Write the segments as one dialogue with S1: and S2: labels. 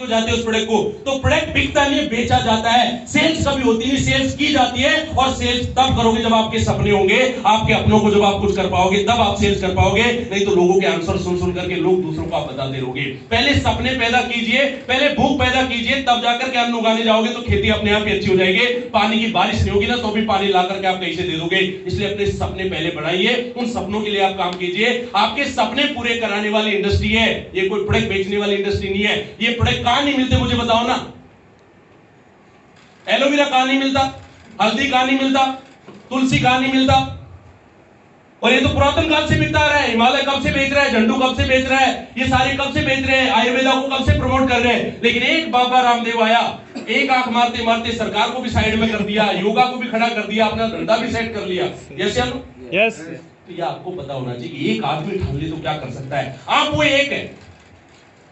S1: को जाते हैं उस प्रोडक्ट को, तो प्रोडक्ट बिकता नहीं, बेचा जाता है। सेल्स कभी होती नहीं, सेल्स की जाती है। और सेल्स तब करोगे जब आपके सपने होंगे, आपके अपनों को जब आप कुछ कर पाओगे, तब आप सेल्स कर पाओगे। नहीं तो लोगों के आंसर सुन सुन करके लोग दूसरों को आप बताते रहोगे। पहले सपने पैदा कीजिए, पहले भूख पैदा कीजिए, तब जाकर के अन्न उगाने जाओगे तो खेती अपने आप ही अच्छी हो जाएगी। पानी की बारिश नहीं होगी ना तो भी पानी ला करके आप कहीं से दे दोगे। इसलिए अपने सपने पहले बढ़ाइए, उन सपनों के लिए आप काम कीजिए। आपके सपने पूरे कराने वाली इंडस्ट्री है, ये कोई प्रोडक्ट बेचने वाली इंडस्ट्री नहीं है। ये प्रोडक्ट कहां नहीं मिलते मुझे बताओ ना। एलोवेरा कहां नहीं मिलता, हल्दी कहां नहीं मिलता, तुलसी कहां नहीं मिलता। और ये तो पुरातन काल से बिकता रहा है। हिमालय कब से बेच रहा है, झंडू कब से बेच रहा है, ये सारे कब से बेच रहे हैं, आयुर्वेदा को कब से प्रमोट कर रहे हैं। लेकिन एक बाबा रामदेव आया, एक आंख मारते मारते सरकार को भी साइड में कर दिया, योगा को भी खड़ा कर दिया, अपना धंधा भी सेट कर लिया। यस, तो ये आपको पता होना चाहिए कि एक आदमी ठान ले तो क्या कर सकता है। आप वो एक है,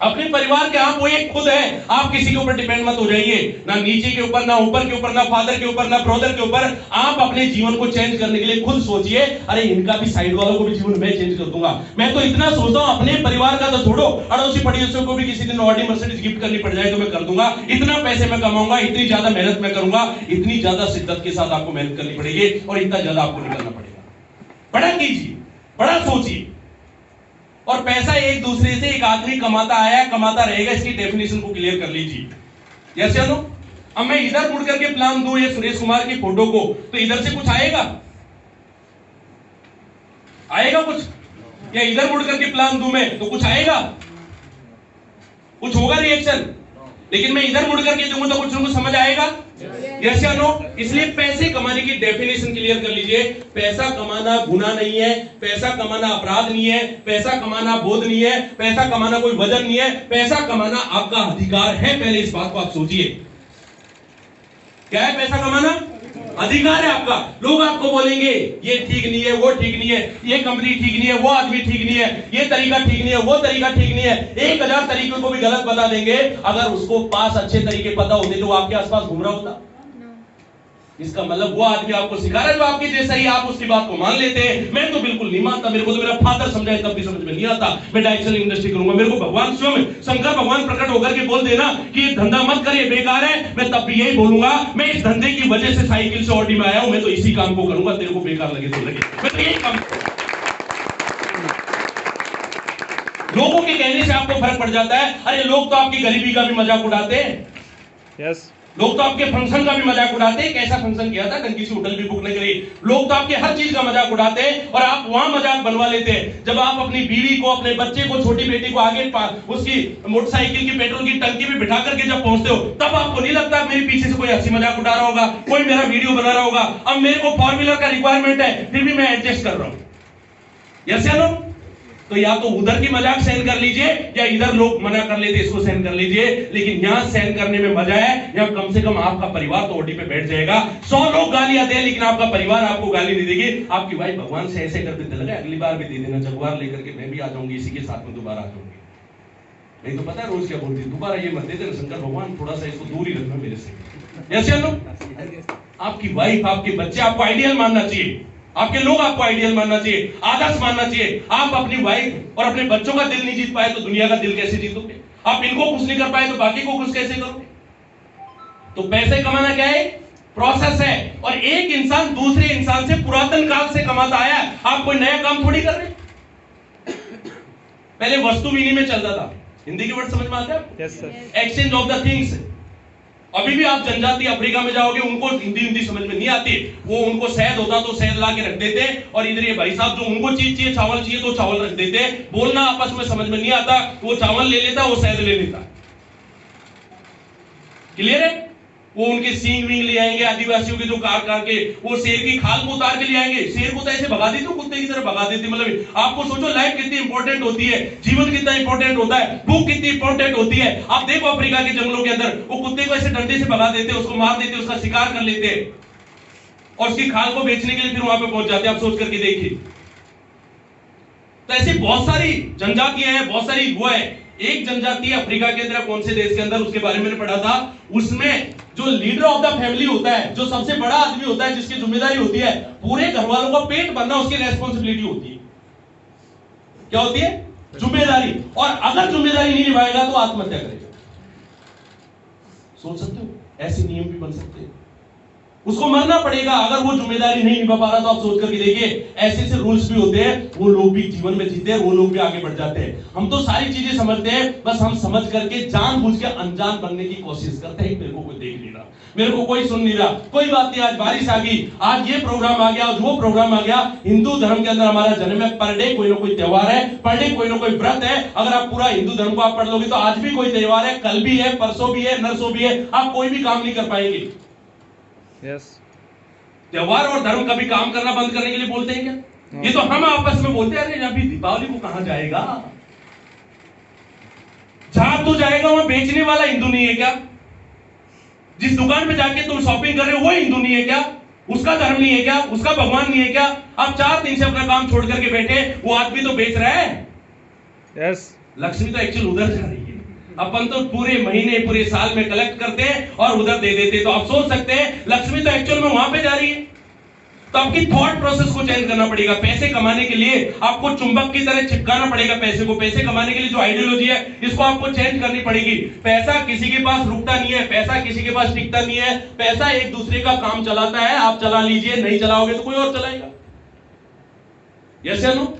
S1: अपने परिवार के आप वो एक खुद है। आप किसी के ऊपर डिपेंड मत हो जाइए, ना नीचे के ऊपर, ना ऊपर के ऊपर, ना फादर के ऊपर, ना ब्रदर के ऊपर। आप अपने जीवन को चेंज करने के लिए खुद सोचिए। अरे इनका भी, साइड वालों को भी जीवन मैं चेंज कर दूंगा। मैं तो इतना सोचता हूं, अपने परिवार का तो छोड़ो, अड़ोसी पड़ोसियों को भी किसी दिन ऑडी मर्सिडीज गिफ्ट करनी पड़ जाए तो मैं कर दूंगा। इतना पैसे मैं कमाऊंगा, इतनी ज्यादा मेहनत मैं करूंगा, इतनी ज्यादा शिद्दत के साथ आपको मेहनत करनी पड़ेगी और इतना ज्यादा आपको निकलना पड़ेगा। बड़ा कीजिए, बड़ा सोचिए। और पैसा एक दूसरे से, एक आदमी कमाता आया, कमाता रहेगा, इसकी डेफिनेशन को क्लियर कर लीजिए। यस या नो? अब मैं इधर मुड़ करके प्लान दूं ये सुरेश कुमार की फोटो को, तो इधर से कुछ आएगा? आएगा कुछ? या इधर मुड़ करके प्लान दूं मैं तो कुछ आएगा? कुछ होगा रिएक्शन? लेकिन मैं इधर मुड़ करके दूंगा तो कुछ उनको समझ आएगा? यस या नो? इसलिए पैसे कमाने की डेफिनेशन क्लियर कर लीजिए। पैसा कमाना गुनाह नहीं है, पैसा कमाना अपराध नहीं है, पैसा कमाना बोध नहीं है, पैसा कमाना कोई वजन नहीं है। पैसा कमाना आपका अधिकार है। पहले इस बात को आप सोचिए। क्या है पैसा कमाना? अधिकार है आपका। लोग आपको बोलेंगे ये ठीक नहीं है, वो ठीक नहीं है, ये कंपनी ठीक नहीं है, वो आदमी ठीक नहीं है, ये तरीका ठीक नहीं है, वो तरीका ठीक नहीं है। 1000 तरीकों को भी गलत बता देंगे। अगर उसको पास अच्छे तरीके पता होते तो वो आपके आसपास घूम रहा होता। इसका मतलब वो आदमी आपको सिखा रहा है जो आपके जैसा ही, आप उसकी बात को मान लेते हैं। मैं तो बिल्कुल नहीं मानता, मेरे को तो मेरा फादर समझाए तब भी समझ में नहीं आता। मैं डायरेक्ट सेलिंग इंडस्ट्री करूंगा। मेरे को भगवान स्वयं शंकर भगवान प्रकट होकर के बोल देना कि ये धंधा मत कर, ये बेकार है, मैं तब भी यही बोलूंगा। मैं इस धंधे की वजह से साइकिल से ऑडी में आया हूं, मैं तो इसी काम को करूंगा। तेरे को बेकार लगे तो लगे, मैं तो यही काम करूंगा। लोगों के कहने से आपको फर्क पड़ जाता है। अरे लोग तो आपकी गरीबी का भी मजाक उड़ाते हैं। यस, लोग तो आपके फंक्शन का भी मजाक उड़ाते हैं। कैसा फंक्शन किया था, ढंग की होटल भी बुक नहीं करी। लोग तो आपके हर चीज का मजाक उड़ाते हैं और आप वहां मजाक बनवा लेते हैं। जब आप अपनी बीवी को, अपने बच्चे को, छोटी बेटी को आगे उसकी मोटरसाइकिल की पेट्रोल की टंकी में बिठा करके जब पहुंचते हो, तब आपको नहीं लगता मेरे पीछे से कोई हंसी मजाक उड़ा रहा होगा, कोई मेरा वीडियो बना रहा होगा। अब मेरे को 4 व्हीलर का रिक्वायरमेंट है, फिर भी मैं एडजस्ट कर रहा हूं। यस या नो? तो या तो उधर की मजाक सहन कर लीजिए, या इधर लोग मना कर लेते इसको सहन कर लीजिए। लेकिन यहां सहन करने में मजा है, यहां कम से कम आपका परिवार तो ओटी पे बैठ जाएगा। 100 लोग गालियां दें लेकिन आपका परिवार आपको गाली नहीं देगी। आपकी वाइफ भगवान से ऐसे करते लगे अगली बार भी दे देना, जगवार लेकर के मैं भी आ जाऊंगी, इसी के साथ में दोबारा आ जाऊंगी। नहीं तो पता है रोज क्या बोलती है, दोबारा ये मत दे देना शंकर भगवान, थोड़ा सा इसको दूर ही रखना मेरे से। ऐसे लोग, आपकी वाइफ, आपके बच्चे आपको आइडियल मानना चाहिए, आपके लोग आपको आइडियल मानना चाहिए, आदर्श मानना चाहिए। आप अपनी वाइफ और अपने बच्चों का दिल नहीं जीत पाए तो दुनिया का दिल कैसे जीतोगे? आप इनको खुश नहीं कर पाए तो बाकी को खुश कैसे करोगे? तो पैसे कमाना क्या है? प्रोसेस है। और एक इंसान दूसरे इंसान से पुरातन काल से कमाता आया है। आप कोई नया काम थोड़ी कर रहे। पहले वस्तु विनिमय में चलता था। हिंदी के वर्ड समझ में आते हैं? Yes sir. Exchange of the things. अभी भी आप जनजाति अफ्रीका में जाओगे, उनको हिंदी समझ में नहीं आती। वो उनको शहद होता तो शहद ला के रख देते, और इधर ये भाई साहब जो उनको चीज चाहिए, चावल चाहिए तो चावल रख देते। बोलना आपस में समझ में नहीं आता, वो चावल ले लेता, वो शहद ले लेता। क्लियर है? वो उनके सींग विंग ले आएंगे, आदिवासियों के जो काट काट के, वो शेर की खाल को उतार के ले आएंगे। शेर को तो ऐसे भगा देते, कुत्ते की तरह भगा देते। मतलब आपको सोचो लाइफ कितनी इंपॉर्टेंट होती है, जीवन कितना इंपॉर्टेंट होता है, भूख कितनी इंपॉर्टेंट होती है। आप देखो अफ्रीका के जंगलों के अंदर वो कुत्ते को ऐसे डंडे से भगा देते, उसको मार देते, उसका शिकार कर लेते और उसकी खाल को बेचने के लिए फिर वहां पे पहुंच जाते। आप सोच करके देखिए। तो ऐसी बहुत सारी जनजातियां हैं, बहुत सारी वो है। एक जनजाति अफ्रीका के अंदर, कौन से देश के अंदर, उसके बारे में मैंने पढ़ा था। उसमें जो लीडर ऑफ द फैमिली होता है, जो सबसे बड़ा आदमी होता है, जिसकी जिम्मेदारी होती है पूरे घर वालों का पेट भरना, उसकी रेस्पॉन्सिबिलिटी होती है। क्या होती है? जिम्मेदारी। और अगर जिम्मेदारी नहीं निभाएगा तो आत्महत्या करेगा। सोच सकते हो? ऐसे नियम भी बन सकते हैं। उसको मरना पड़ेगा अगर वो जिम्मेदारी नहीं निभा पा रहा। तो आप सोच करके देखिए, ऐसे ऐसे रूल्स भी होते हैं, वो लोग भी जीवन में जीते हैं, वो लोग भी आगे बढ़ जाते हैं। हम तो सारी चीजें समझते हैं, बस हम समझ करके जानबूझ के अनजान बनने की कोशिश करते हैं। मेरे को कोई देख नहीं रहा, मेरे को कोई सुन नहीं रहा, कोई बात नहीं, आज बारिश आ गई, आज ये प्रोग्राम आ गया, आज वो प्रोग्राम आ गया। हिंदू धर्म के अंदर हमारा जन्म है, पर डे कोई ना कोई त्योहार है, पर डे कोई ना कोई व्रत है। अगर आप पूरा हिंदू धर्म को आप पढ़ लोगे तो आज भी कोई त्योहार है, कल भी है, परसों भी है, नरसों भी है। आप कोई भी काम नहीं कर पाएंगे।
S2: यस,
S1: त्योहार और धर्म कभी काम करना बंद करने के लिए बोलते हैं क्या? ये तो हम आपस में बोलते हैं, अरे अभी दीपावली को कहां जाएगा? जहां तू जाएगा वहां बेचने वाला हिंदू नहीं है क्या? जिस दुकान पे जाके तुम शॉपिंग कर रहे हो वो हिंदू नहीं है क्या? उसका धर्म नहीं है क्या? उसका भगवान नहीं है क्या? आप 4 दिन से अपना काम छोड़ करके बैठे, वो आदमी तो बेच रहा है।
S2: यस,
S1: लक्ष्मी तो एक्चुअल उधर जा रही है। अपन तो पूरे महीने पूरे साल में कलेक्ट करते हैं और उधर दे देते हैं। तो आप सोच सकते हैं लक्ष्मी तो एक्चुअल में वहां पे जा रही है। तो आपकी थॉट प्रोसेस को चेंज करना पड़ेगा। पैसे कमाने के लिए आपको चुंबक की तरह चिपकाना पड़ेगा पैसे को। पैसे कमाने के लिए जो आइडियोलॉजी है इसको आपको चेंज करनी पड़ेगी। पैसा किसी के पास रुकता नहीं है, पैसा किसी के पास टिकता नहीं है। पैसा एक दूसरे का काम चलाता है। आप चला लीजिए, नहीं चलाओगे तो कोई और चलाएगा। यस या नो?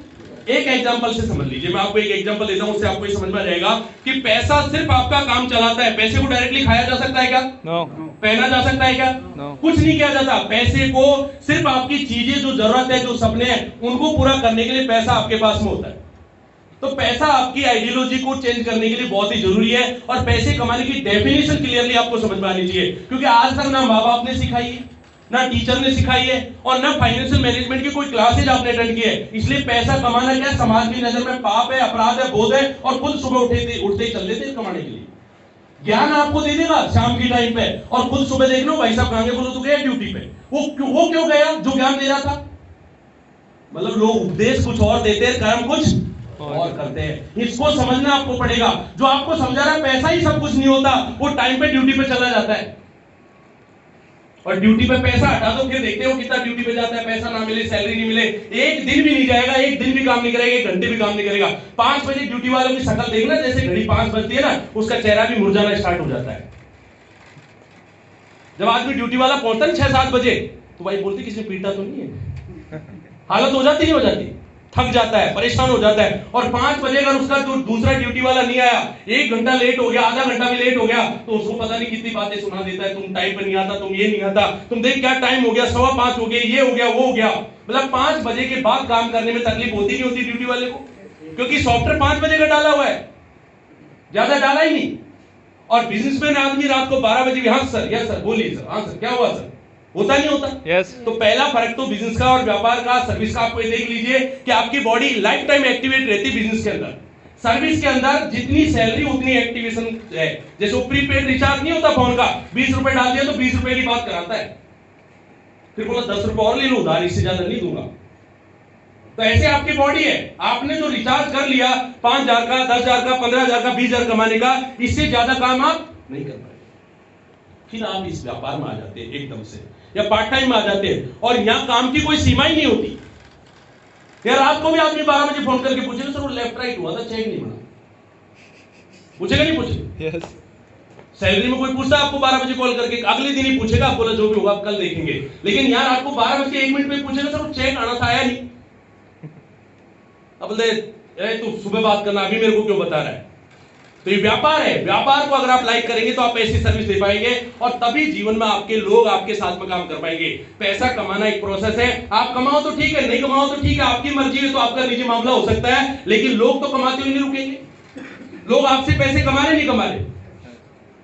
S1: एक एग्जांपल से समझ लीजिए, मैं आपको एक एग्जांपल देता हूं, उससे आपको ये समझ में आ जाएगा कि पैसा सिर्फ आपका काम चलाता है। पैसे को डायरेक्टली खाया जा सकता है क्या?
S2: नो।
S1: पहना जा सकता है क्या?
S2: No.
S1: कुछ नहीं किया जाता। पैसे को सिर्फ आपकी चीजें जो जरूरत है, जो सपने हैं, उनको पूरा करने के लिए पैसा आपके पास में होता है। तो पैसा आपकी आइडियोलॉजी को चेंज करने के लिए बहुत ही जरूरी है। और पैसे कमाने की डेफिनेशन क्लियरली आपको समझ में आनी चाहिए, क्योंकि आज तक ना माँ बाप ने सिखाई है, ना टीचर ने सिखाई है, और ना फाइनेंशियल मैनेजमेंट की कोई क्लासेज आपने अटेंड की है। इसलिए पैसा कमाना क्या समाज की नजर में पाप है, अपराध है, बोझ है, और खुद सुबह उठते ही चल देते कमाने के लिए। ज्ञान आपको दे देगा शाम की टाइम पे, और खुद सुबह देख लो भाई साहब कहां गए, बोलो तो गया ड्यूटी पे। वो क्यों गया? जो ज्ञान दे रहा था। मतलब लोग उपदेश कुछ और देते हैं, कर्म कुछ और करते हैं। इसको समझना आपको पड़ेगा। जो आपको समझा रहा है पैसा ही सब कुछ नहीं होता, वो टाइम पे ड्यूटी पे चला जाता है। और ड्यूटी पे पैसा हटा दो, फिर देखते हो कितना ड्यूटी पे जाता है, पैसा ना मिले, सैलरी नहीं मिले, एक दिन भी नहीं जाएगा, एक दिन भी काम नहीं करेगा, 1 घंटे भी काम नहीं करेगा। 5 बजे ड्यूटी वालों की शक्ल देखना, जैसे घड़ी 5 बजती है ना, उसका चेहरा भी मुरझाना स्टार्ट हो जाता है। जब आदमी ड्यूटी वाला पहुंचता है 6-7 बजे, तो भाई बोलते किसी ने पीटा तो नहीं है? हालत हो जाती नहीं हो जाती? थक जाता है, परेशान हो जाता है। और 5 बजे अगर उसका जो दूसरा ड्यूटी वाला नहीं आया, 1 घंटा लेट हो गया, आधा घंटा भी लेट हो गया, तो उसको पता नहीं कितनी बातें सुना देता है। तुम टाइम पे नहीं आता, तुम ये नहीं आता, तुम देख क्या टाइम हो गया, 5:15 हो गए, ये हो गया, वो हो गया। मतलब 5 बजे के बाद काम करने में तकलीफ होती नहीं होती ड्यूटी वाले को, क्योंकि सॉफ्टवेयर 5 बजे का डाला हुआ है, ज्यादा डाला ही नहीं। और बिजनेसमैन आदमी रात को 12 बजे, हाँ सर, यस सर, बोलिए सर, हाँ सर, क्या हुआ सर, होता नहीं होता?
S2: यस।
S1: तो पहला फर्क तो बिजनेस का और व्यापार का, सर्विस का आपको देख लीजिए कि आपकी बॉडी लाइफ टाइम एक्टिवेट रहती है बिजनेस के अंदर। सर्विस के अंदर जितनी सैलरी उतनी एक्टिवेशन है। जैसे वो प्रीपेड रिचार्ज नहीं होता फोन का, 20 रुपए डाल दिया तो 20 रुपए की बात कराता है, फिर बोला 10 रुपए और ले लो उधार, इससे ज्यादा नहीं दूंगा। तो ऐसे आपकी बॉडी है, आपने जो रिचार्ज कर लिया 5,000 का, 10,000 का, 15,000 का, 20,000 कमाने का, इससे ज्यादा काम आप नहीं कर पाएंगे। फिर आप इस व्यापार में आ जाते हैं एकदम से, या पार्ट टाइम में आ जाते हैं, और यहां काम की कोई सीमा ही नहीं होती। यार रात को भी आदमी 12 बजे फोन करके पूछेगा सर वो लेफ्ट राइट हुआ था, चेक नहीं बना, पूछेगा नहीं पूछेगा?
S2: यस।
S1: सैलरी में कोई पूछता है आपको 12 बजे कॉल करके, अगले दिन ही पूछेगा, बोला जो भी होगा आप कल देखेंगे। लेकिन यार आपको 12 बजे 1 मिनट में पूछेगा सर वो चेक आना था, आया नहीं। अब बोलते तू सुबह बात करना, अभी मेरे को क्यों बता रहा है? तो ये व्यापार है। व्यापार को अगर आप लाइक करेंगे तो आप ऐसी सर्विस दे पाएंगे, और तभी जीवन में आपके लोग आपके साथ में काम कर पाएंगे। पैसा कमाना एक प्रोसेस है, आप कमाओ तो ठीक है, नहीं कमाओ तो ठीक है, आपकी मर्जी है, तो आपका निजी मामला हो सकता है। लेकिन लोग तो कमाते हुए नहीं रुकेंगे। लोग आपसे पैसे कमा रहे नहीं कमा रहे?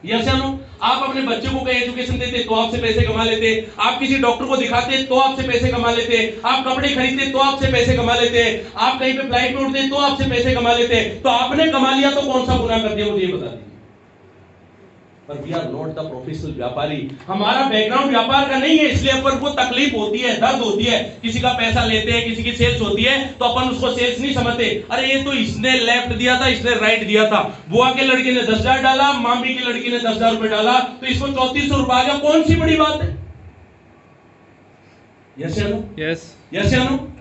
S1: यस या नो? आप अपने बच्चे को कहीं एजुकेशन देते तो आपसे पैसे कमा लेते, आप किसी डॉक्टर को दिखाते तो आपसे पैसे कमा लेते, आप कपड़े खरीदते तो आपसे पैसे कमा लेते, आप कहीं पे फ्लाइट में उड़ते तो आपसे पैसे कमा लेते। तो आपने कमा लिया तो कौन सा गुनाह कर दिया, मुझे ये बता दीजिए। पर we are not the professional व्यापारी। हमारा बैकग्राउंड व्यापार का नहीं है, इसलिए अपन को तकलीफ होती है, दर्द होती है। किसी का पैसा लेते हैं, किसी की सेल्स होती है, तो अपन उसको सेल्स नहीं समझते। अरे ये तो इसने लेफ्ट दिया था, इसने राइट दिया था, बुआ के लड़के ने 10,000 डाला, मामी की लड़की ने 10,000 रुपए डाला, तो इसको 3400 रुपए आ गया, कौन सी बड़ी बात है? यस या नो?
S2: यस।
S1: यस या नो?